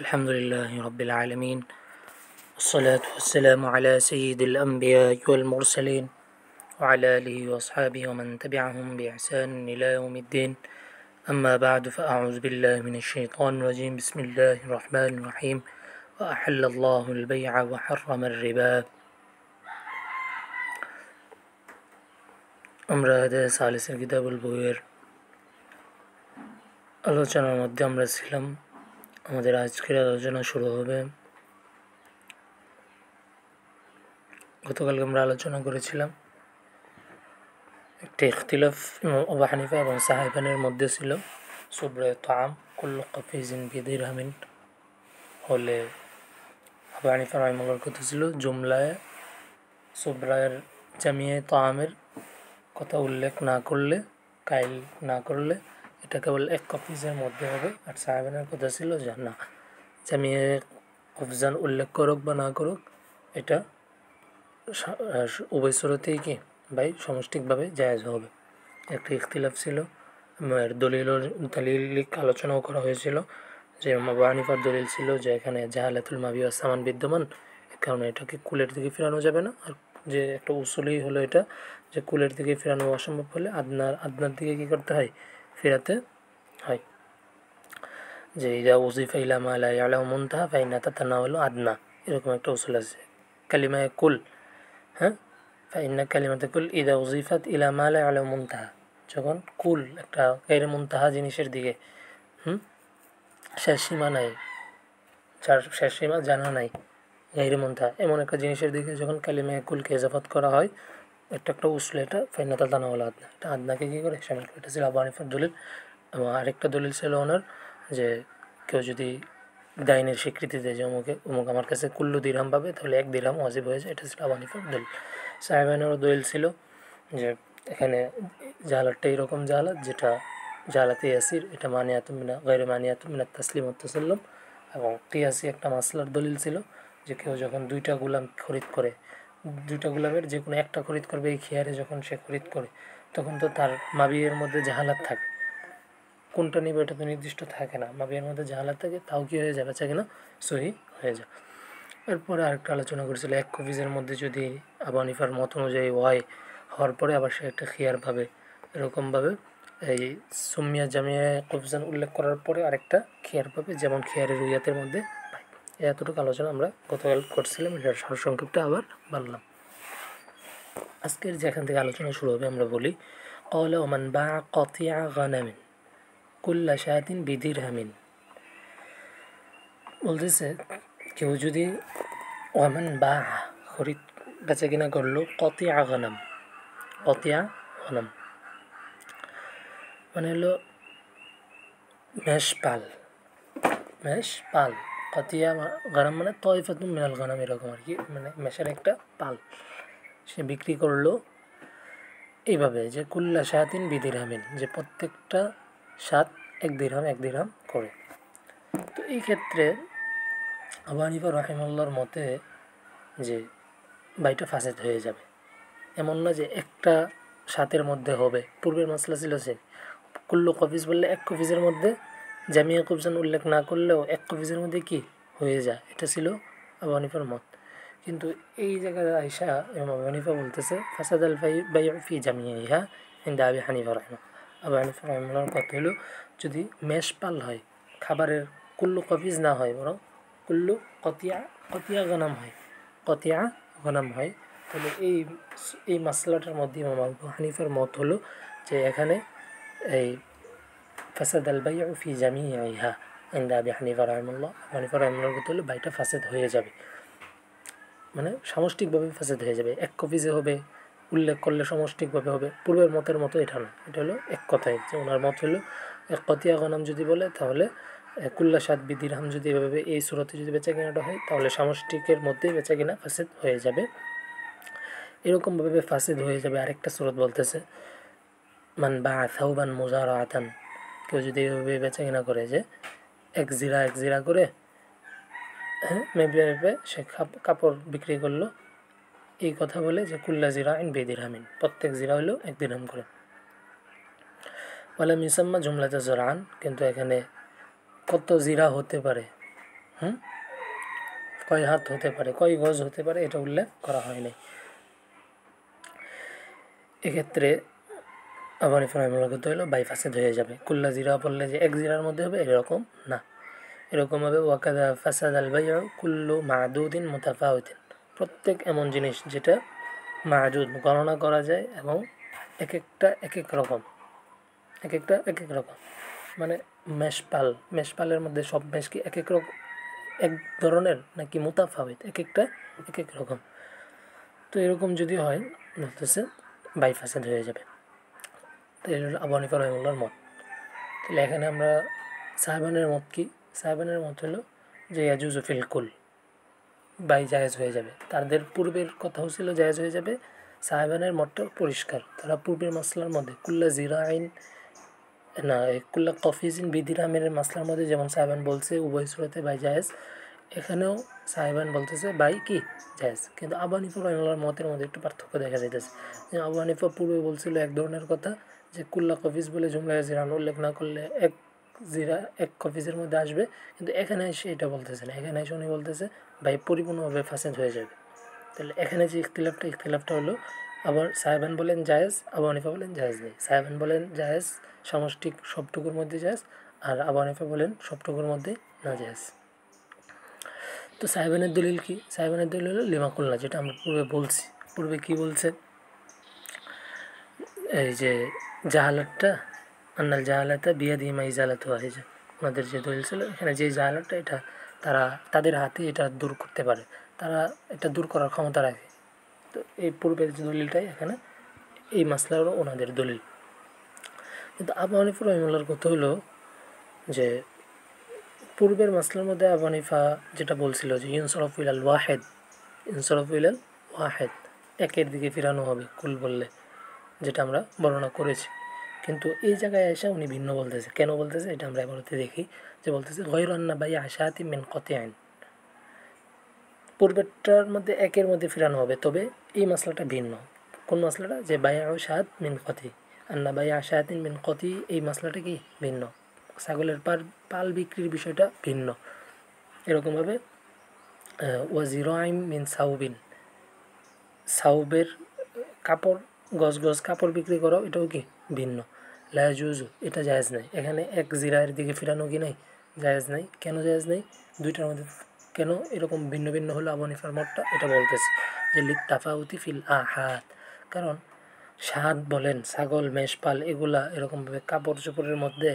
الحمد لله رب العالمين، والصلاة والسلام على سيد الأنبياء والمرسلين وعلى آله وأصحابه ومن تبعهم بإحسان إلى يوم الدين. أما بعد، فأعوذ بالله من الشيطان الرجيم. بسم الله الرحمن الرحيم. وأحل الله البيع وحرم الربا. আমরা হাদিস সালিসের কিতাবুল বইয়ের আলোচনার মধ্যে আমরা ছিলাম। আমাদের আজকের আলোচনা শুরু হবে। গতকালকে আমরা আলোচনা করেছিলাম একটি ইখতিলাফ আবু হানিফা এবং সাহাবানের মধ্যে ছিল। সুবরায়ে তাআম কুল্লু কাফিজিন বিদিরহামিন হলে আবু হানিফা রাহিমাহুল্লাহর কথা ছিল জুমলায় সুবরায়ের জামিয়ে তাআমের কথা উল্লেখ না করলে, কাইল না করলে এটা কেবল এক কফিজের মধ্যে হবে। আর সাহাবানের কথা ছিল যে না, জামিয়ে কফজান উল্লেখ করুক বা না করুক, এটা উভয় সুরতেই কি ভাই সমষ্টিকভাবে জায়েজ হবে। একটা ইখতিলাফ ছিল। দলিলিক আলোচনাও করা হয়েছিল যে আবু হানিফার দলিল ছিল যে এখানে জাহালাতুল মাবি ওয়াস সামান বিদ্যমান, কারণে এটাকে কুলের দিকে ফেরানো যাবে না। আর যে একটা উসুলই হলো এটা যে কুলের দিকে ফেরানো অসম্ভব হলে আদনার দিকে কী করতে হয়, ফেরাতে হয়। যে ইদা উজিফা ইলা মা লা ইয়ালামু মুনতাহা ফাইন্না তাতানাওয়ালু আদনা, এরকম একটা উসুল আছে কালিমায়ে কুল। হ্যাঁ, ফাইন্না কালিমাতে কুল ইদা উজিফাত ইলা মা লা ইয়ালামু মুনতাহা, যখন কুল একটা গায়রে মুনতাহা জিনিসের দিকে, শেষ সীমা নাই, যার শেষ সীমা জানা নাই, গায়রে মুনতাহা এমন একটা জিনিসের দিকে যখন কালিমায়ে কুলকে ইজাফাত করা হয়, একটা উসুল এটা ফাইন্না তাতানাওয়ালু আদনা, এটা আদনাকে কী করে শামিল করে। এটা ছিল আবু হানিফার দলিল। এবং আরেকটা দলিল ছিল ওনার যে কেউ যদি দাইনের স্বীকৃতি দেয় যে অমুক আমার কাছে কুল্লু দিরহাম পাবে, তাহলে এক দিরহাম ওয়াজিব হয়েছে। এটা ছিল আবু হানিফার দলিল। সাহেবানেরও দলিল ছিল যে এখানে জাহালাতটা এরকম জাহালাত যেটা জাহালাতে ইয়াসির, এটা মানিয়াতুমিনা গায়রে মানিয়াতুমিনা তাসলিম ও তাসাল্লুম। এবং কিয়াসি একটা মাসলার দলিল ছিল যে কেউ যখন দুইটা গুলাম খরিদ করে, দুইটা গুলামের যে কোনো একটা খরিদ করবে, এই খেয়ারে যখন সে খরিদ করে তখন তো তার মাবিয়ের মধ্যে জাহালাত থাকে, কোনটা নিবে এটা তো নির্দিষ্ট থাকে না, মাবিয়ের মধ্যে জাহালাত থাকে, তাও কী হয়ে যাবে, চাই কিনা সহি হয়ে যায়। এরপরে আরেকটা আলোচনা করেছিল এক কফিজের মধ্যে যদি আবু হানিফার মত অনুযায়ী হওয়ার পরে আবার সে একটা খিয়ার পাবে, এরকমভাবে এই সুমিয়া জামিয়া কফিজান উল্লেখ করার পরে আরেকটা খিয়ার পাবে, যেমন খিয়ারের রুইয়াতের মধ্যে পাই। এতটুকু আলোচনা আমরা গতকাল করছিলাম, এটার সারসংক্ষেপটা আবার বললাম। আজকের যেখান থেকে আলোচনা শুরু হবে আমরা বলি ক্বালা ওমান বাআ কাতিআ গানামিন কুল্লা শাতিন বিদিরহামিন। বলতেছে কেউ যদি ওমান বাআ খরিদ বেচা কিনা করলো কাতিআ গানাম, কাতিআ গানাম মানে হলো মেষপাল, কাতিয়া গানাম মানে তয়ফাতুম মিনাল গানাম, এরকম আর কি, মানে মেষের একটা পাল সে বিক্রি করলো এইভাবে যে কুল্লা শাতিন বিদিরহামিন, যে প্রত্যেকটা সাত এক দিরহাম করে। তো এই ক্ষেত্রে আবু হানিফা রাহিমাহুল্লাহর মতে যে বাইটা ফাসেদ হয়ে যাবে, এমন না যে একটা সাতের মধ্যে হবে। পূর্বের মাসলা ছিল সে কুল্লু কফিজ বললে এক কফিজের মধ্যে জামিয়া কফজান উল্লেখ না করলেও এক কফিজের মধ্যে কি হয়ে যায়, এটা ছিল আবু হানিফার মত। কিন্তু এই জায়গায় আয়সা এবং আবু হানিফা বলতেছে ফাসাদ আল বাইউ ফি জামিইহা ইনদা আবি হানিফা রাহিমাহুল্লাহ। আবু হানিফা রাহিমাহুল্লাহর কথা হলো যদি মেষপাল হয়, খাবারের কুল্লু কফিজ না হয়, বরং কুল্লু কতিয়া গনাম হয়, তাহলে এই মাসলাটার মধ্যে ইমাম আবু হানিফার মত হলো যে এখানে এই ফাসাদ আল বাইউ ফি জামিইহা ইনদা আবি হানিফা রাহিমাহুল্লাহ। আবু হানিফা রাহিমাহুল্লাহর কথা হলো বাইটা ফাসেদ হয়ে যাবে, মানে সমষ্টিকভাবে ফাসেদ হয়ে যাবে। এক কফিজে হবে উল্লেখ করলে সমষ্টিকভাবে হবে, পূর্বের মতের মতো এটা না। এটা হলো এক কথায় যে ওনার মত হলো এক কতিয়া গনাম যদি বলে তাহলে কুল্লা সাত বিদিরহাম যদি এভাবে এই সুরতে যদি বেচা কেনাটা হয় তাহলে সমষ্টিকের মধ্যেই বেচা কেনা ফাসেদ হয়ে যাবে। এরকমভাবে ফাসেদ হয়ে যাবে। আরেকটা সুরত বলতেছে মান বাআ সাওবান মুজারাআতান, কেউ যদি এভাবে বেচা কেনা করে যে এক জিরা করে, মেপে সে কাপড় বিক্রি করলো, এই কথা বলে যে কুল্লা জিরা ইন বেদিরহামিন, প্রত্যেক জিরা হলো এক দিরহাম করে। ওয়ালাম ইউসাম্মা জুমলাতে জরান, কিন্তু এখানে কত জিরা হতে পারে কয় হাত হতে পারে, কয় গজ হতে পারে, এটা উল্লেখ করা হয়নি। এক্ষেত্রে আবু হানিফা রাহিমাহুল্লাহ করতে হলো বাইফাসেদ হয়ে যাবে। কুল্লা জিরা বললে যে এক জিরার মধ্যে হবে, এরকম না, এরকম হবে ওয়াকাদা ফাসাদ আল বাইউ কুল্লু মাদুদিন মুতাফাউতিন, প্রত্যেক এমন জিনিস যেটা মাদুদ গণনা করা যায় এবং এক একটা এক এক রকম, এক একটা এক এক রকম, মানে মেষপালের মধ্যে সব মেষ কি এক এক রকম এক ধরনের নাকি মুতাফাউত, এক একটা এক এক রকম। তো এরকম যদি হয় বলতেছে বাইফাসেদ হয়ে যাবে। তো এটা হলো আবু হানিফা রাহিমাহুল্লাহর মত। তাহলে এখানে আমরা সাহেবানের মত কি, সাহেবানের মত হলো যে ইয়াজুজু ফিল কুল, বাই জায়েজ হয়ে যাবে। তাদের পূর্বের কথাও ছিল জায়েজ হয়ে যাবে। সাহেবানের মতটা পরিষ্কার, তারা পূর্বের মাসলার মধ্যে কুল্লা জিরা আইন না কুল্লা কফিজিন বিদিরামের মাসলার মধ্যে যেমন সাহেবান বলছে উভয় সুরতে বাই জায়েজ, এখানেও সাহেবান বলতেছে বাই কি জায়েজ। কিন্তু আবু হানিফা রাহিমাহুল্লাহর মতের মধ্যে একটু পার্থক্য দেখা যাইতেছে। যে আবু হানিফা পূর্বে বলছিল এক ধরনের কথা, যে কুল্লা কফিজ বলে জুমলায় জিরান উল্লেখ না করলে এক জিরা এক কফিজের মধ্যে আসবে, কিন্তু এখানে এসে এটা বলতেছে না, এখানে এসে উনি বলতেছে ভাই পরিপূর্ণভাবে ফাসেদ হয়ে যাবে। তাহলে এখানে যে ইখতিলাফটা হলো, আবার সাহেবান বলেন জায়েজ, আবু হানিফা বলেন জায়েজ নেই। সাহেবান বলেন জায়েজ সামষ্টিক সবটুকুর মধ্যে জায়েজ, আর আবু হানিফা বলেন সবটুকুর মধ্যে না জায়েজ। তো সাহেবানের দলিল কি? সাহেবানের দলিল হলো লিমা কুল্লা, যেটা আমরা পূর্বে বলছি। পূর্বে কি বলছে, এই যে জাহালাতটা আন্নাল জাহালাতা বিয়াদি মা ইজালাতু আহিজা, ওনাদের যে দলিল ছিল এখানে যে জাহালাতটা এটা তারা তাদের হাতে এটা দূর করতে পারে, তারা এটা দূর করার ক্ষমতা রাখে। তো এই পূর্বের যে দলিলটাই এখানে এই মাসলারও ওনাদের দলিল। কিন্তু আবু হানিফা রাহিমাহুল্লাহর কথা হলো যে পূর্বের মাসলার মধ্যে আবু হানিফা যেটা বলছিল যে ইনসরফ ইলাল ওয়াহেদ, ইনসরফ ইলাল ওয়াহেদ, একের দিকে ফিরানো হবে কুল বললে, যেটা আমরা বর্ণনা করেছি। কিন্তু এই জায়গায় এসে উনি ভিন্ন বলতেছে। কেন বলতেছে এটা আমরা এবারতে দেখি। যে বলতেছে গয়র আন্না বাই আশাতি মিন কতিআইন, পূর্বেরটার মধ্যে একের মধ্যে ফিরানো হবে, তবে এই মশলাটা ভিন্ন। কোন মশলাটা? যে বাই আশাত মিন কতি, আন্না বাই আশাতিন মিন কতি, এই মশলাটা কি ভিন্ন, ছাগলের পাল বিক্রির বিষয়টা ভিন্ন। এরকমভাবে ওয়াজিরাইম মিন সাউবিন, সাউবের কাপড় গজ গজ কাপড় বিক্রি করো, এটাও কি ভিন্ন। লায়াজুজু, এটা জায়েজ নাই। এখানে এক জিরায়ের দিকে ফিরানো কি নাই, জায়েজ নাই। কেন জায়েজ নাই? দুইটার মধ্যে কেন এরকম ভিন্ন ভিন্ন হলো আবু হানিফার মতটা, এটা বলতেছে যে লিক তাফাউতি ফিল আহাত, কারণ সাদ বলেন ছাগল মেষপাল এগুলা এরকমভাবে কাপড় চোপড়ের মধ্যে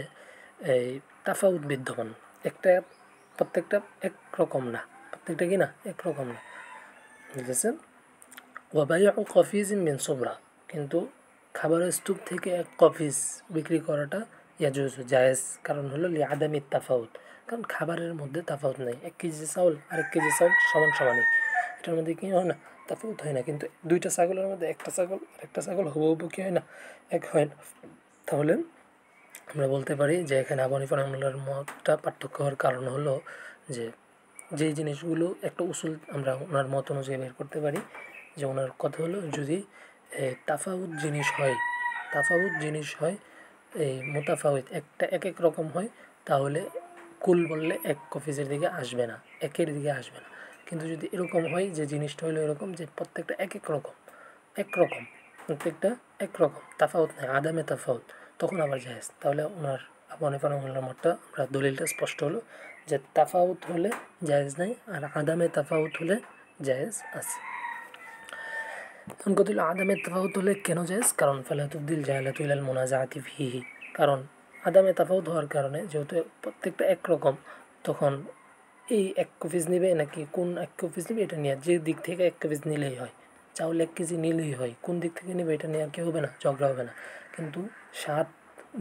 এই তাফাউত বিদ্যমান, একটা প্রত্যেকটা একরকম না, প্রত্যেকটা কি না একরকম না, বুঝেছেন। ওয়াবাইউ কফিজ মিন সুবরা, কিন্তু খাবারের স্তূপ থেকে এক কফিজ বিক্রি করাটা ইয়াজুজ জায়েজ, কারণ হলো লি আদামি তাফাউত, কারণ খাবারের মধ্যে তাফাউত নেই। 1 কেজি চাউল আর 1 কেজি চাউল সমান সমানই, এটার মধ্যে কি হয় না, তাফাউত হয় না। কিন্তু দুইটা ছাগলের মধ্যে একটা ছাগল আর একটা ছাগল হুবহু কি হয় না, এক হয় না। তাহলে আমরা বলতে পারি যে এখানে আবু হানিফা রাহিমাহুল্লাহর মতটা পার্থক্য হওয়ার কারণ হলো যে যেই জিনিসগুলো একটা উসুল আমরা ওনার মত অনুযায়ী বের করতে পারি। যে ওনার কথা হলো যদি তাফাউত জিনিস হয়, তাফাউত জিনিস হয়, এই মোতাফাউত একটা এক এক রকম হয়, তাহলে কুল বললে এক কফিজের দিকে আসবে না, একের দিকে আসবে না। কিন্তু যদি এরকম হয় যে জিনিসটা হলো এরকম যে প্রত্যেকটা এক এক রকম, একরকম, প্রত্যেকটা একরকম, তাফাউত নেই, আদামে তাফাউত, তখন আবার জায়েজ। তাহলে ওনার আবু হানিফা রাহিমাহুল্লাহর মতটা আমরা দলিলটা স্পষ্ট হলো যে তাফাউত হলে জায়েজ নাই, আর আদামে তাফাউত হলে জায়েজ আছে। তখন কত হলো আদামে তাফাউত হলে কেন জায়েজ? কারণ ফালাতুদ্দিল জাহালাতু ইলাল মুনাজাআতি ফিহি, কারণ আদামে তাফাউত হওয়ার কারণে যেহেতু প্রত্যেকটা একরকম, তখন এই এক কফিজ নিবে নাকি কোন এক কফিজ নিবে এটা নিয়ে যে দিক থেকে এক কফিজ নিলেই হয়, চাউল 1 কেজি নিলেই হয়, কোন দিক থেকে নেবে এটা নিয়ে আর কি হবে না, ঝগড়া হবে না। কিন্তু 7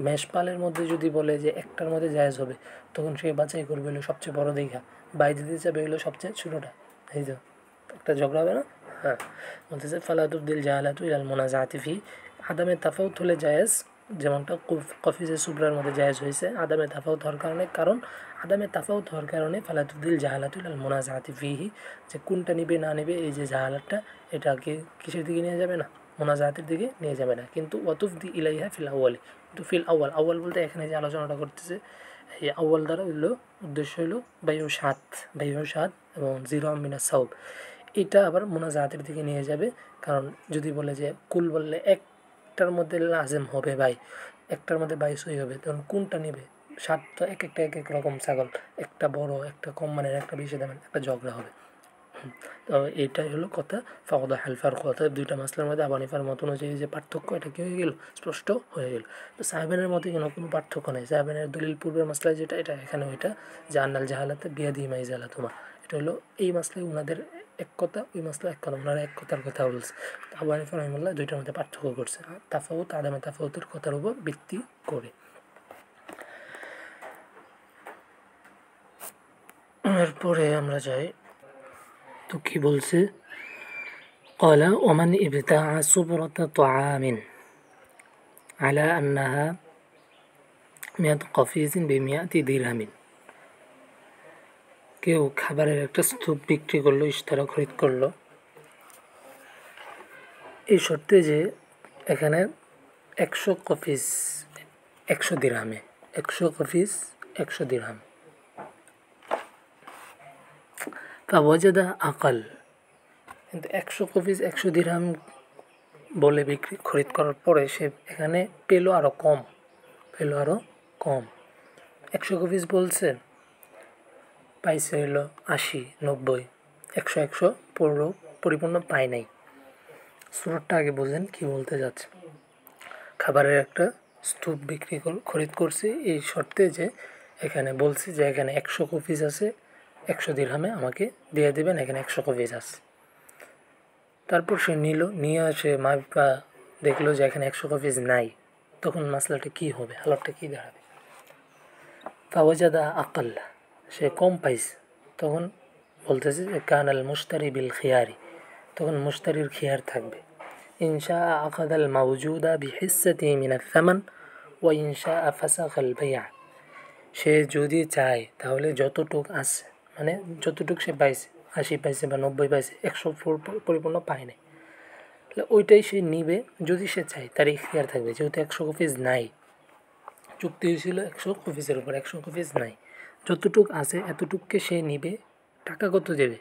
মেষপালের মধ্যে যদি বলে যে একটার মধ্যে জায়েজ হবে, তখন সে বাছাই করবে হলো সবচেয়ে বড় দেখা, বাই দিতে যাবে হলো সবচেয়ে ছোটোটা, এই তো একটা ঝগড়া হবে না। হ্যাঁ, বলতেছে ফালাতুদ্দিল জাহালাতু ইলাল মুনাজাআতি ফি, আদামে তাফাউত হলে জায়েজ, যেমনটা কফিজে সুবরার মধ্যে জায়েজ হয়েছে আদামে তাফাউত হওয়ার কারণে। কারণ আদামে তাফাউত হওয়ার কারণে ফালাতুদ্দিল জাহালাতু ইলাল মুনাজাআতি ফিহি, যে কোনটা নিবে না নিবে এই যে জাহালাতটা, এটাকে কিসের দিকে নিয়ে যাবে না, মুনাজাআতের দিকে নিয়ে যাবে না। কিন্তু ওয়াতুফদি ইলাইহা ফিল আউয়ালি, কিন্তু ফিল আউয়াল, আউয়াল বলতে এখানে যে আলোচনাটা করতেছে এই আউয়াল দ্বারা হইলো উদ্দেশ্য হইলো বাইউ সাত এবং জিরো মিনা সাউব। এটা আবার মোনাজাতের দিকে নিয়ে যাবে, কারণ যদি বলে যে কুল বললে একটার মধ্যে লাজেম হবে ভাই, একটার মধ্যে বাইশই হবে, তখন কোনটা নেবে? সাত তো এক একটা এক এক রকম ছাগল, একটা বড় একটা কম মানের একটা বেশি দামের, একটা ঝগড়া হবে। তো এইটাই হলো কথা। ফাওদা হালফার কথা দুইটা মাসলার মধ্যে আবু হানিফার মত অনুযায়ী যে পার্থক্য, এটা কী হয়ে গেল? স্পষ্ট হয়ে গেল। তো সাহেবেনের মতে কোনো পার্থক্য নেই। সাহেবেনের দলিল পূর্বের মাসলায় যেটা, এটা এখানে ওইটা, যে আন্নাল জাহালাতে বিয়াদি মাইজালা তোমা, এটা হলো এই মাসলায় ওনাদের এক কথা, ওই মাসলা এক কথা, ওনারা এক কথার কথা বলছে। আবু হানিফা রহিমাল্লাহ দুইটার মধ্যে পার্থক্য করছে, তাফাউত আদামে তাফাউতের কথার উপর ভিত্তি করে। এরপরে আমরা যাই, তো কি বলছে? قال ومن ابتاع صبرة طعام على أنها 100 قفيز ب100 درهم, কেউ খাবারের একটা স্তূপ বিক্রি করলো, ইশতেরা খরিদ করলো এই শর্তে যে এখানে 100 কফিস 100 দিরহামে, 100 কফিস 100 দিরহাম। ফাওয়াজাদা আকাল, কিন্তু 100 কফিস 100 দিরহাম বলে বিক্রি খরিদ করার পরে সে এখানে পেল আরও কম। 100 কফিস বলছে, পাইছে হলো 80, 90, 100 পরিপূর্ণ পায় নাই। সুরতটা আগে বোঝেন কি বলতে যাচ্ছে। খাবারের একটা স্তূপ বিক্রি খরিদ করছি এই শর্তে যে এখানে বলছি যে এখানে 100 কফিস আছে, 100 দিরহামে আমাকে দিয়ে দেবেন, এখানে 100 কফিস আছে। তারপর সে নিয়ে আসে মাপা দেখলো যে এখানে 100 কফিস নাই, তখন মাসলাটা কি হবে, হালতটা কি দাঁড়াবে? ফাওয়াজাদা আকাল, সে কম পাইছে, তখন বলতেছে যে কানাল মুশতারি বিল খিয়ারি, তখন মুশতারির খিয়ার থাকবে। ইনশা আখাদাল মাউজুদা বিহিস্সাতি মিনাল সামান ওয়া ইনশা ফাসাখাল বাই'a, সে যদি চায় তাহলে যতটুক আছে, মানে যতটুক সে পাইছে, 80 পাইছে বা 90 পাইছে, 100 পরিপূর্ণ পায় নাই, তাহলে ওইটাই সে নিবে যদি সে চায়, তার ইখতিয়ার থাকবে। যেহেতু 100 কফিস নাই, চুক্তি হয়েছিল 100 কফিসের উপর, 100 কফিস নাই, যতটুক আছে এতটুককে সে নিবে। টাকা কত দেবে?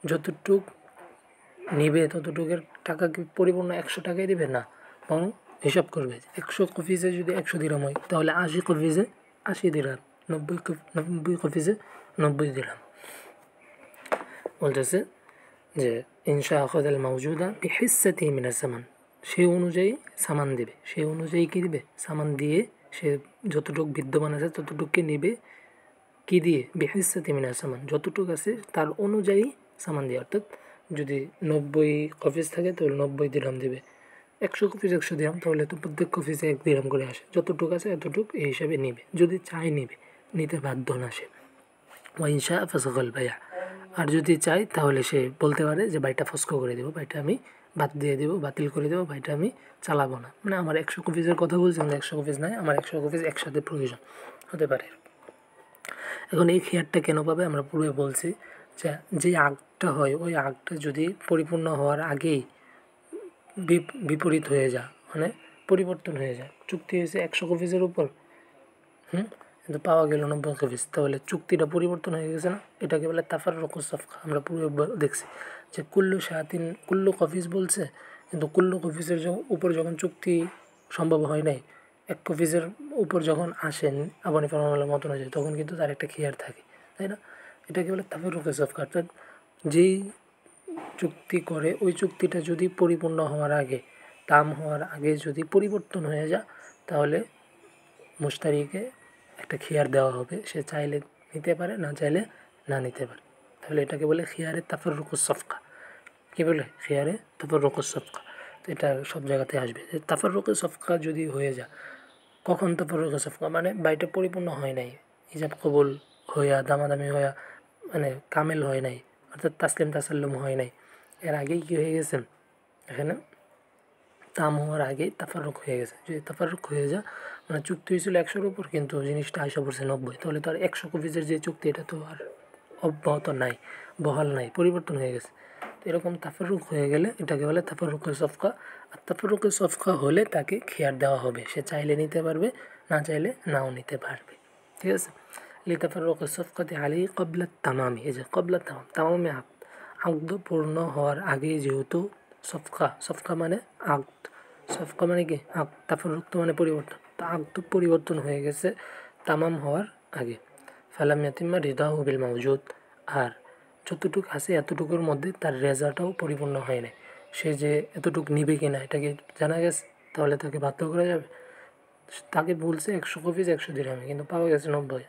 যতটুক নিবে ততটুকের টাকা কি পরিপূর্ণ 100 টাকাই দেবে? না, বরং হিসাব করবে 100 কফিসে যদি 100 দিরহাম হয় তাহলে 80 কফিসে 80 দিরহাম, 90 কফিসে 90 দিরহাম। বলতেছে যে ইনশা আখাদাল মাউজুদা বিহিস্সাতি মিনাস সামান, সেই অনুযায়ী সামান দেবে, সেই অনুযায়ী কী দেবে? সামান দিয়ে সে যতটুকু বিদ্যমান আছে ততটুকুকে নেবে, কী দিয়ে? বিহিস্সাতি মিনাস সামান, যতটুকু আছে তার অনুযায়ী সামান দিয়ে। অর্থাৎ যদি 90 কফিস থাকে তাহলে 90 দিরহাম দেবে, 100 কফিস 100 দিরহাম, তাহলে তো প্রত্যেক কফিসে 1 দিরহাম করে আসে, যতটুকু আছে এতটুকু এই হিসাবে নেবে। যদি চায় নেবে, নিতে বাধ্য না সে। ওয়া ইনশা ফাসাখাল বাই'a, আর যদি চাই তাহলে সে বলতে পারে যে বাইটা ফস্ক করে দেবো, বাইটা আমি বাদ দিয়ে দেবো, বাতিল করে দেবো, বাইটা আমি চালাবো না। মানে আমার 100 কফিসের কথা বলছি, কিন্তু 100 কফিস নাই, আমার 100 কফিস একসাথে প্রয়োজন হতে পারে। এখন এই খেয়ারটা কেন পাবে? আমরা পূর্বে বলছি যে আগটা হয়, ওই আগটা যদি পরিপূর্ণ হওয়ার আগেই বিপরীত হয়ে যায়, মানে পরিবর্তন হয়ে যায়। চুক্তি হয়েছে 100 কফিসের উপর, কিন্তু পাওয়া গেল 90 কফিস, তাহলে চুক্তিটা পরিবর্তন হয়ে গেছে না? এটাকে বলে তাফাররুকুস সাফকা। আমরা পূর্বে দেখছি যে কুল্লু কফিস বলছে, কিন্তু কুল্লু কফিসের উপর যখন চুক্তি সম্ভব হয় নাই, 1 কফিসের উপর যখন আসেন আবু হানিফা রাহিমাহুল্লাহর মত অনুযায়ী, তখন কিন্তু তার একটা খিয়ার থাকে, তাই না? এটাকে বলে তাফাররুকুস সাফকা। অর্থাৎ যেই চুক্তি করে ওই চুক্তিটা যদি পরিপূর্ণ হওয়ার আগে, তাম হওয়ার আগে যদি পরিবর্তন হয়ে যায়, তাহলে মুশতারিকে একটা খিয়ার দেওয়া হবে, সে চাইলে নিতে পারে, না চাইলে না নিতে পারে। তাহলে এটাকে বলে খিয়ারে তাফাররুকুস সাফকা। কী বলে? খিয়ারে তাফাররুকুস সাফকা। তো এটা সব জায়গাতে আসবে। তাফাররুকুস সাফকা যদি হয়ে যায়, কখন তাফাররুকুস সাফকা? মানে বাইটা পরিপূর্ণ হয় নাই, হিজাব কবুল হইয়া দামাদামি হইয়া, মানে কামেল হয় নাই, অর্থাৎ তাসলিম তাসাল্লুম হয় নাই, এর আগেই কী হয়ে গেছেন? এখানে তাম হওয়ার আগেই তাফাররুক হয়ে গেছে। যদি তাফাররুক হয়ে যায়, মানে চুক্তি হয়েছিল 100-র উপর, কিন্তু জিনিসটা আইসা পড়ছে 90, তাহলে তো আর 100 কফিসের যে চুক্তি এটা তো আর অব্যাহত নাই, বহাল নাই, পরিবর্তন হয়ে গেছে। তো এরকম তাফাররুক হয়ে গেলে এটাকে বলে তাফাররুকুস সাফকা। আর তাফাররুকুস সাফকা হলে তাকে খিয়ার দেওয়া হবে, সে চাইলে নিতে পারবে, না চাইলে নাও নিতে পারবে। ঠিক আছে। লিতাফাররুক সফকাতি আলী ক্বাবলা তামামি, এই যে ক্বাবলা তামামি আকদ পূর্ণ হওয়ার আগেই যেহেতু সফকা মানে আকদ, সফকা মানে কি আকদ, তাফাররুক তো মানে পরিবর্তন, তো আকদ পরিবর্তন হয়ে গেছে তামাম হওয়ার আগে। ফালাম ইয়াতিম্মা রিদাহু বিল মাওজুদ, আর যতটুক আছে এতটুকুর মধ্যে তার রেজাটাও পরিপূর্ণ হয় নাই। সে যে এতটুক নিবে কিনা এটা কি জানা গেছে, তাহলে তাকে বাধ্য করা যাবে? তাকে বলছে 100 কপিস 100 দিরহামে, কিন্তু পাওয়া গেছে 90।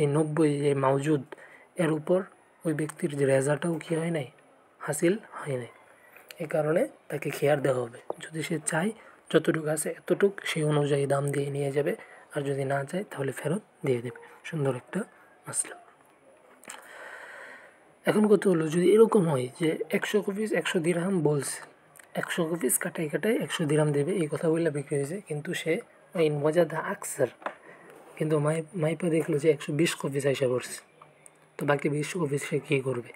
এই 90 যে মাওজুদ এর উপর ওই ব্যক্তির যে রেজাটাও কী হয় নাই, হাসিল হয় নাই। এই কারণে তাকে খেয়ার দেওয়া হবে, যদি সে চায় যতটুকু আছে এতটুক সেই অনুযায়ী দাম দিয়ে নিয়ে যাবে, আর যদি না চায় তাহলে ফেরত দিয়ে দেবে। সুন্দর একটা মাসলা। এখন কত হলো, যদি এরকম হয় যে 100 কপিস 100 দিরহাম বলছে, 100 কপিস কাটাই 100 দিরহাম দেবে এই কথা বললে বিক্রি হয়েছে, কিন্তু সে ইন ওয়াজাদা আকসার, কিন্তু মাইপা দেখলো যে 120 কপিস আইসা পড়ছে, তো বাকি 20 কপিস সে কী করবে?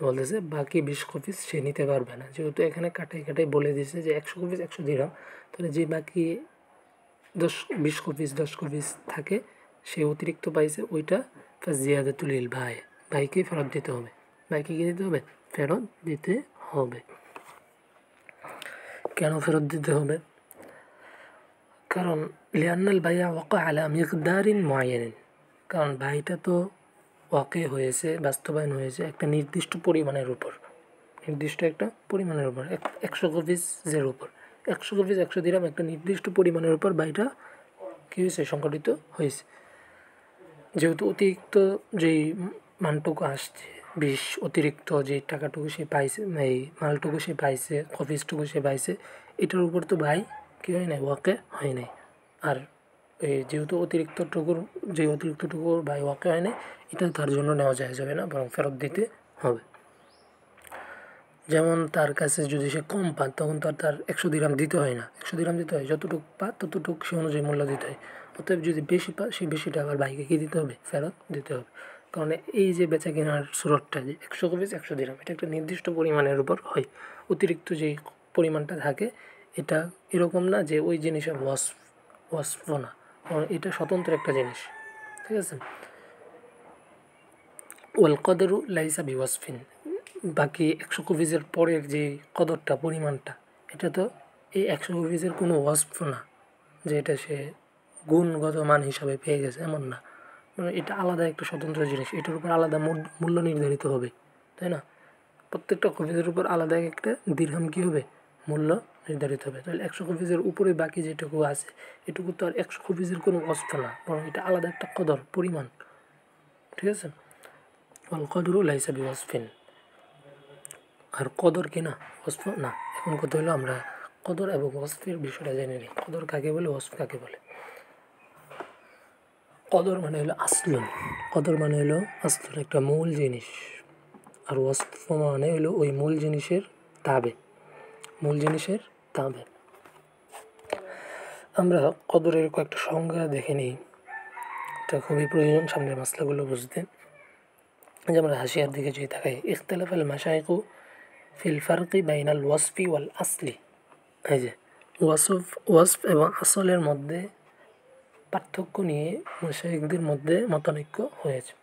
বলতেছে বাকি 20 কপিস সে নিতে পারবে না, যেহেতু এখানে কাটাই বলে দিয়েছে যে 100 কপিস 100 দিরহাম, তাহলে যে বাকি 20 কপিস 10 কপিস থাকে সে অতিরিক্ত পাইছে, ওইটা জিয়াদাতুল ইল ভাইকে ফেরত দিতে হবে। ভাইকে কী দিতে হবে? ফেরত দিতে হবে। কেন ফেরত দিতে হবে? কারণ লিআন্নাল বাইয়া ওয়াকা আলা মিকদারিন মুআয়্যানিন, কারণ ভাইটা তো ওয়াকে হয়েছে, বাস্তবায়ন হয়েছে একটা নির্দিষ্ট পরিমাণের উপর, নির্দিষ্ট একটা পরিমাণের উপর, 100 কপিসের উপর, 100 কপিস 100 দিরহাম একটা নির্দিষ্ট পরিমাণের উপর বাইটা কী হয়েছে? সংগঠিত হয়েছে। যেহেতু অতিরিক্ত যেই মানটুকু আসছে, অতিরিক্ত যে টাকাটুকু সে পাইছে, এই মালটুকু সে পাইছে, কপিসটুকু সে পাইছে, এটার উপর তো ভাই কী হয় নাই? ওয়াকে হয় নাই। আর এই যেহেতু অতিরিক্তটুকু ভাই ওয়াকে হয় নাই, এটা তার জন্য নেওয়া যাবে না, বরং ফেরত দিতে হবে। যেমন তার কাছে যদি সে কম পান তখন তো আর তার 100 দিরহাম দিতে হয় না, 100 দিরহাম দিতে হয়, যতটুকু পা ততটুকু সে অনুযায়ী মূল্য দিতে হয়। অতএব যদি বেশি পা সেই বেশিটা আবার ভাইকে কী দিতে হবে? ফেরত দিতে হবে। কারণ এই যে বেচা কেনার সুরতটা যে 100 কপিস 100 দিরহাম, এটা একটা নির্দিষ্ট পরিমাণের উপর হয়, অতিরিক্ত যেই পরিমাণটা থাকে এটা এরকম না যে ওই জিনিসের ওয়াসফ না, এটা স্বতন্ত্র একটা জিনিস। ঠিক আছে। ওয়াল কদরু লাইসা বিওয়াসফিন, বাকি 100 কপিসের পরের যে কদরটা পরিমাণটা, এটা তো এই 100 কপিসের কোনো ওয়াসফ না যে এটা সে গুণগত মান হিসাবে পেয়ে গেছে, এমন না। মানে এটা আলাদা একটা স্বতন্ত্র জিনিস, এটার উপর আলাদা মূল্য নির্ধারিত হবে, তাই না? প্রত্যেকটা কপিসের উপর আলাদা একটা দিরহাম কী হবে? মূল্য নির্ধারিত হবে। তাহলে 100 কপিসের উপরে বাকি যেটুকু আছে এটুকু তো আর 100 কপিসের কোনো ওয়াসফ না, বরং এটা আলাদা একটা কদর পরিমাণ। ঠিক আছে। ওয়াল কদরু লাইসা বিওয়াসফিন, আর কদর কি না? ওয়াসফ না। এখন কথা হলো আমরা কদর এবং ওয়াসফের বিষয়টা জেনে নিই। কদর কাকে বলে, ওয়াসফ কাকে বলে? কদর মানে হলো আসলুন, কদর মানে হলো আসলুন, একটা মূল জিনিস। আর ওয়াসফ মানে হলো ওই মূল জিনিসের তাবে, মূল জিনিসের তাবে। আমরা কদরের কয়েকটা সংজ্ঞা দেখে নিই, এটা খুবই প্রয়োজন সামনের মাসলাগুলো বুঝতে। যে আমরা হাসিয়ার দিকে যদি তাকাই, ইখতিলাফ আল মাশায়েখু ফিল ফারকি বাইনাল ওয়াসফি ওয়াল আসলি, এই যে ওয়াসফ এবং আসলের মধ্যে পার্থক্য নিয়ে মাশায়েখদের মধ্যে মতানৈক্য হয়েছে।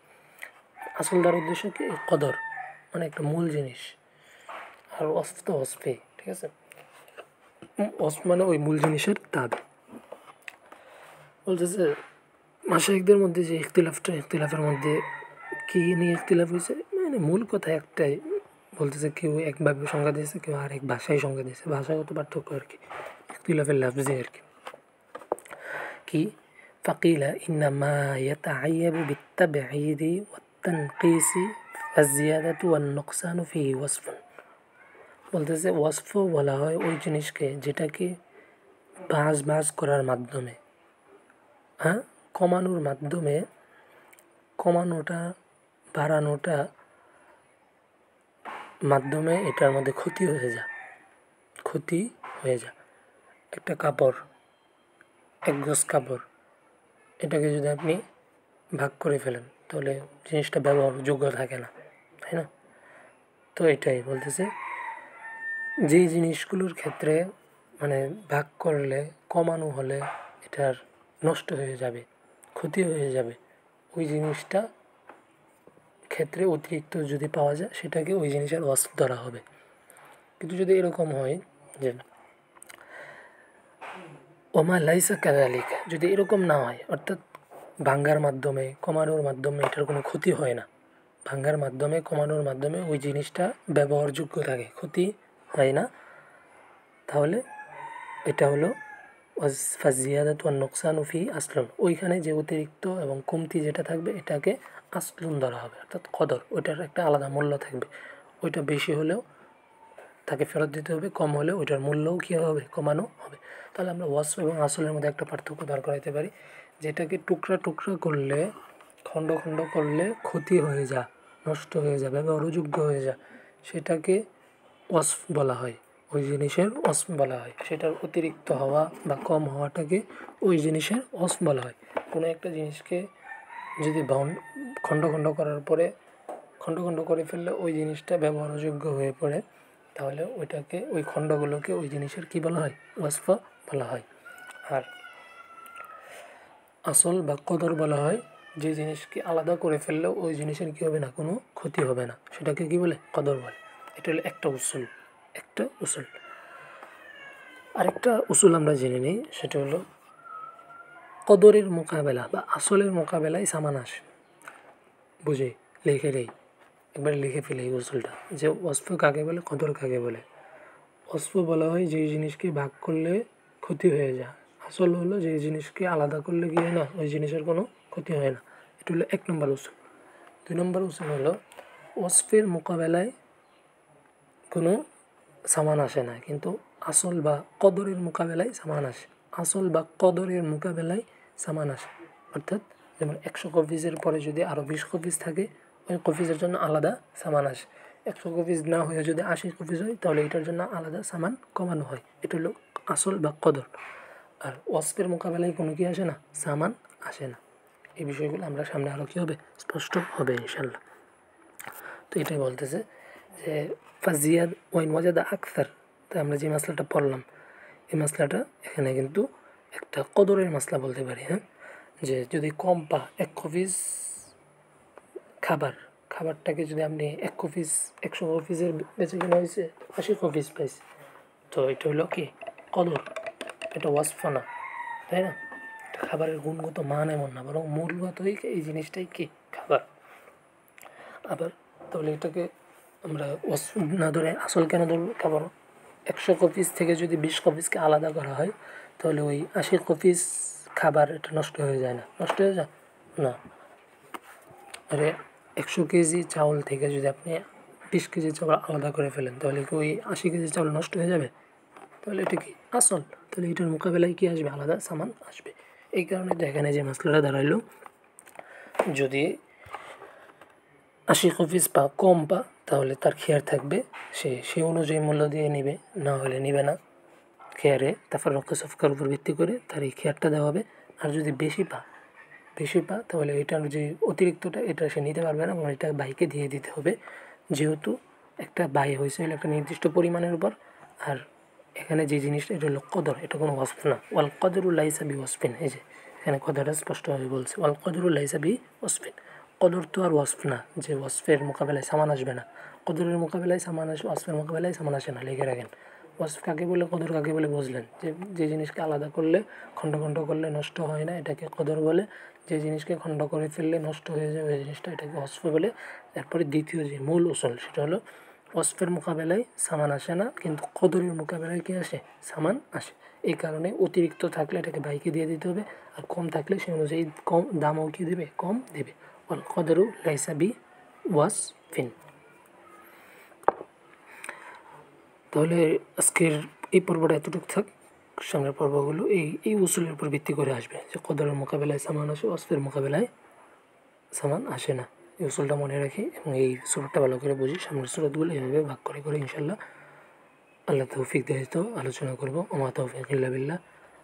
আসল দ্বারা উদ্দেশ্য কি? কদর মানে একটা মূল জিনিস, আর ওয়াসফ তো ওয়াসফে, ঠিক আছে। ওয়াসফ মানে ওই মূল জিনিসের তাবে। বলতেছে মাশায়েখদের মধ্যে যে ইখতিলাফের মধ্যে কী নিয়ে ইখতিলাফ হয়েছে, মানে মূল কথা একটাই, বলতেছে কেউ একভাবে সংজ্ঞা দিয়েছে, কেউ আরেক ভাষায় সংজ্ঞা দিয়েছে, ভাষাগত পার্থক্য আর কি, ইখতিলাফের লাফজি আর কি। ফাকিলা ইন্নামা ইয়াতাআইয়াবু বিত্তাবঈদি ওয়াত-তানকীসি ফায-যিয়াদাতু ওয়ান-নুকসানু ফীহি ওয়াসফুন। বলতেছে ওয়াসফ বলা হয় ওই জিনিসকে যেটাকে ভাঁজ করার মাধ্যমে, হ্যাঁ, কমানোর মাধ্যমে, কমানোটা বাড়ানোটা মাধ্যমে এটার মধ্যে ক্ষতি হয়ে যায়। একটা কাপড়, এক গজ কাপড়, এটাকে যদি আপনি ভাগ করে ফেলেন তাহলে জিনিসটা ব্যবহারযোগ্য থাকে না, তাই না? তো এটাই বলতেছে, যেই জিনিসগুলোর ক্ষেত্রে মানে ভাগ করলে, কমানো হলে এটার নষ্ট হয়ে যাবে, ক্ষতি হয়ে যাবে ওই জিনিসটা ক্ষেত্রে অতিরিক্ত যদি পাওয়া যায় সেটাকে ওই জিনিসের ওয়াসফ ধরা হবে। কিন্তু যদি এরকম হয় যে ওমা লাইসা কাযালিকা, যদি এরকম না হয় অর্থাৎ ভাঙ্গার মাধ্যমে কমানোর মাধ্যমে এটার কোনো ক্ষতি হয় না, ভাঙ্গার মাধ্যমে কমানোর মাধ্যমে ওই জিনিসটা ব্যবহারযোগ্য থাকে, ক্ষতি হয় না, তাহলে এটা হলো ফাজিয়াদাতু ওয়ান নুকসানু ফি আসলুন, ওইখানে যে অতিরিক্ত এবং কমতি যেটা থাকবে এটাকে আসলুন ধরা হবে, অর্থাৎ কদর, ওইটার একটা আলাদা মূল্য থাকবে। ওইটা বেশি হলেও তাকে ফেরত দিতে হবে, কম হলেও ওইটার মূল্যও কী হবে, কমানো হবে। তাহলে আমরা ওয়াসফ এবং আসলের মধ্যে একটা পার্থক্য দাঁড় করাইতে পারি, যেটাকে টুকরা টুকরা করলে, খণ্ড খণ্ড করলে ক্ষতি হয়ে যায়, নষ্ট হয়ে যায়, ব্যবহারযোগ্য হয়ে যায়, সেটাকে ওয়াসফ বলা হয়, ওই জিনিসের ওয়াসফ বলা হয়। সেটার অতিরিক্ত হওয়া বা কম হওয়াটাকে ওই জিনিসের ওয়াসফ বলা হয়। কোনো একটা জিনিসকে যদি খণ্ড খণ্ড করার পরে খণ্ড খণ্ড করে ফেললে ওই জিনিসটা ব্যবহারযোগ্য হয়ে পড়ে, তাহলে ওইটাকে ওই খণ্ডগুলোকে ওই জিনিসের কী বলা হয়, ওয়াসফ বলা হয়। আর আসল বা কদর বলা হয় যে জিনিসকে আলাদা করে ফেললেও ওই জিনিসের কী হবে না, কোনো ক্ষতি হবে না, সেটাকে কী বলে, কদর বলে। এটা হলো একটা উসুল, একটা উসুল। আরেকটা উসুল আমরা জেনে নিই, সেটা হলো কদরের মোকাবেলা বা আসলের মোকাবেলায় সামান আসে। বুঝে লিখে নেই, একবার লিখে ফেলে এই উসুলটা, যে ওয়াসফ কাকে বলে, কদর কাকে বলে। ওয়াসফ বলা হয় যে জিনিসকে ভাগ করলে ক্ষতি হয়ে যায়, আসল হলো যে জিনিসকে আলাদা করলে কী হয় না, ওই জিনিসের কোনো ক্ষতি হয় না। এটা হলো 1 নম্বর উসুল। 2 নম্বর উসুল হলো ওয়াসফের মোকাবেলায় কোনো সামান আসে না, কিন্তু আসল বা কদরের মোকাবেলায় সামান আসে, আসল বা কদরের মোকাবেলায় সামান আসে। অর্থাৎ যেমন 100 কপিজের পরে যদি আরও 20 কপিজ থাকে, ওই কপিজের জন্য আলাদা সামান আসে। 100 কপিজ না হয়ে যদি 80 কপিজ হয়, তাহলে এটার জন্য আলাদা সামান কমানো হয়। এটা হলো আসল বা কদর। আর ওয়াসফের মোকাবেলায় কোনো কি আসে না, সামান আসে না। এই বিষয়গুলো আমরা সামনে আরও কী হবে, স্পষ্ট হবে ইনশাল্লাহ। তো এটাই বলতেছে যে ফাজিয়াদ ওয়াইন ওয়াজাদা আকসার, তাই আমরা যে মাসলাটা পড়লাম, এই মাসলাটা এখানে কিন্তু একটা কদরের মাসলা বলতে পারি। হ্যাঁ, যে যদি কম পা 1 কপিজ খাবারটাকে যদি আপনি 1 কপিজ 100 কপিজের বেঁচে কেনা হয়েছে 80 কপিজ পাইছে, তো এটা হলো কি, কদর, এটা ওয়াসফ না, তাই না? খাবারের গুণগত মান এমন না, বরং মূলগতই এই জিনিসটাই কি, খাবার। আবার তাহলে এটাকে আমরা ওয়াসফ না ধরে আসল কেন ধরব, কারণ 100 কপিজ থেকে যদি 20 কপিজকে আলাদা করা হয়, তাহলে ওই 80 কপিজ খাবার এটা নষ্ট হয়ে যায় না, নষ্ট হয়ে যায় না। আরে 100 কেজি চাউল থেকে যদি আপনি 20 কেজি চাউল আলাদা করে ফেলেন, তাহলে কি ওই 80 কেজি চাউল নষ্ট হয়ে যাবে? তাহলে এটা কি আসল, তাহলে এটার মোকাবেলায় কী আসবে, আলাদা সামান আসবে। এই কারণে তো এখানে যে মাসলাটা দাঁড়াইলো, যদি 80 কপিজ পা কম পা, তাহলে তার খেয়ার থাকবে, সে অনুযায়ী মূল্য দিয়ে নেবে, না হলে নেবে না। খেয়ারে তারপর রক্ষা উপর ভিত্তি করে তার এই খেয়ারটা দেওয়া হবে। আর যদি বেশি পা তাহলে এটার যে অতিরিক্তটা এটা সে নিতে পারবে না, এবং এটা বাইকে দিয়ে দিতে হবে, যেহেতু একটা ব্যয় হয়েছে একটা নির্দিষ্ট পরিমাণের উপর। আর এখানে যে জিনিসটা, এটা হলো কদর, এটা কোনো ওয়াসফ না। ওয়াল কদরু লাইসা বি ওয়াসফিন, এই যে এখানে কথাটা স্পষ্টভাবে বলছে, ওয়াল কদরু লাইসা বি ওয়াসফিন, কদর তো আর ওয়াসফ না যে ওয়াসফের মোকাবেলায় সামান আসবে না। কদরের মোকাবেলায় সামান আসবে, ওয়াসফের মোকাবেলায় সামান আসে না, লিখে রাখেন। ওয়াসফ কাকে বলে, কদর কাকে বলে বুঝলেন, যে জিনিসকে আলাদা করলে, খণ্ড খণ্ড করলে নষ্ট হয় না, এটাকে কদর বলে। যে জিনিসকে খণ্ড করে ফেললে নষ্ট হয়ে যাবে ওই জিনিসটা, এটাকে ওয়াসফ বলে। এরপরে দ্বিতীয় যে মূল উসুল, সেটা হলো ওয়াসফের মোকাবেলায় সামান আসে না, কিন্তু কদরের মোকাবেলায় কী আসে, সামান আসে। এই কারণে অতিরিক্ত থাকলে এটাকে বাইকে দিয়ে দিতে হবে, আর কম থাকলে সে অনুযায়ী কম দামও কী দেবে, কম দেবে। ওয়াল কদরু লাইসা বি ওয়াসফিন। তাহলে আজকের এই পর্বটা এতটুকু থাক, সামনের পর্বগুলো এই উসুলের উপর ভিত্তি করে আসবে, যে কদরের মোকাবেলায় সামান আসে, ওয়াসফের মোকাবেলায় সামান আসে না। এই উসুলটা মনে রাখি এবং এই সুরতটা ভালো করে বুঝি, সামনের সুরতগুলো এইভাবে ভাগ করে করে ইনশাল্লাহ আল্লাহ তৌফিক দেয় তো আলোচনা করবো। ওমা তৌফিক ইল্লা বিল্লাহ,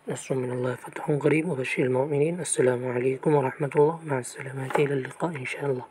নাসরুম মিনাল্লাহি ওয়া ফাতহুন করিব ওয়া বাশশিরিল মুমিনিন। আসসালামু আলাইকুম ওয়া রাহমাতুল্লাহ, মা আসসালামাতি ইলা লিকা ইনশাআল্লাহ।